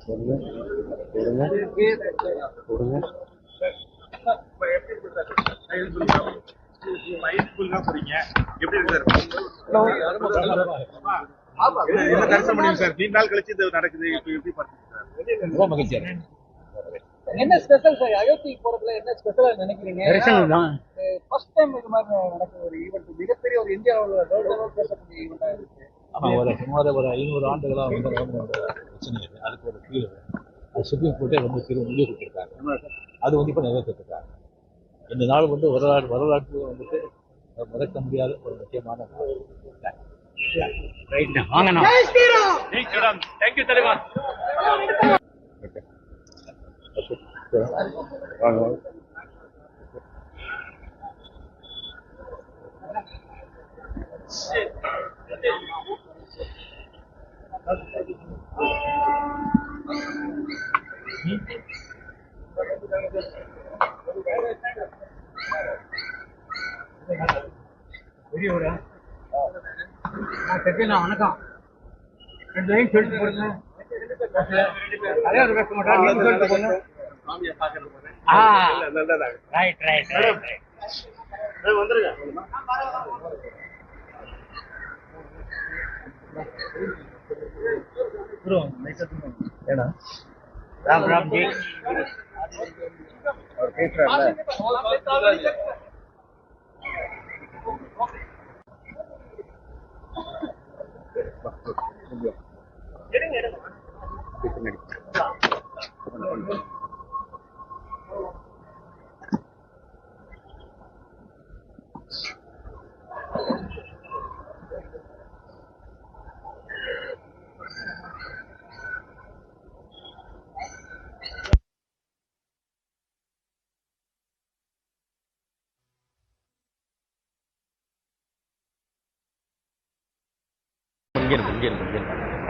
கொடுங்க கொடுங்க கொடுங்க. போறீங்க எப்படி இருக்கு சார்? முடியும் சார். 3 நாள் கழிச்சு இது நடக்குது. எப்படி பாத்தீங்க ரொம்ப மகிழ்ச்சியா இருக்கு. என்ன ஸ்பெஷல் சார்? அயோத்தி போறதுல என்ன ஸ்பெஷலா நினைக்கிறீங்க? ஃபர்ஸ்ட் டைம் இது மாதிரி நடக்கிற ஒரு ஈவெண்ட், மிகப்பெரிய ஒரு இந்தியாவில் பேசக்கூடிய ஈவெண்டா இருக்கு. ஆமா, சுமார் ஒரு 500 ஆண்டுகளாக வந்து பிரச்சனை இருக்கு. அதுக்கு ஒரு தீர்வு அது சுப்ரீம் கோர்ட்டே ரொம்ப முடிவு கொடுத்துருக்காங்க. அது வந்து இப்போ நிறைவேற்றிருக்காங்க. இந்த நாள் வந்து வரலாற்று வந்துட்டு மறக்க முடியாத ஒரு முக்கியமான நாள். வாங்கண்ணா. தேங்க்யூ தலைவா. வாங்க. வணக்கம். 2 லைன் சொல்லிட்டு போடுங்க. தலைவர் பேச மாட்டாங்க, நீங்க சொல்லிட்டு போங்க. Right right right right. வந்துருங்க. ப்ரோ ஏடா ராம் ராம் ஜி அவர் பேசுறாருல. இங்கே இருக்கு.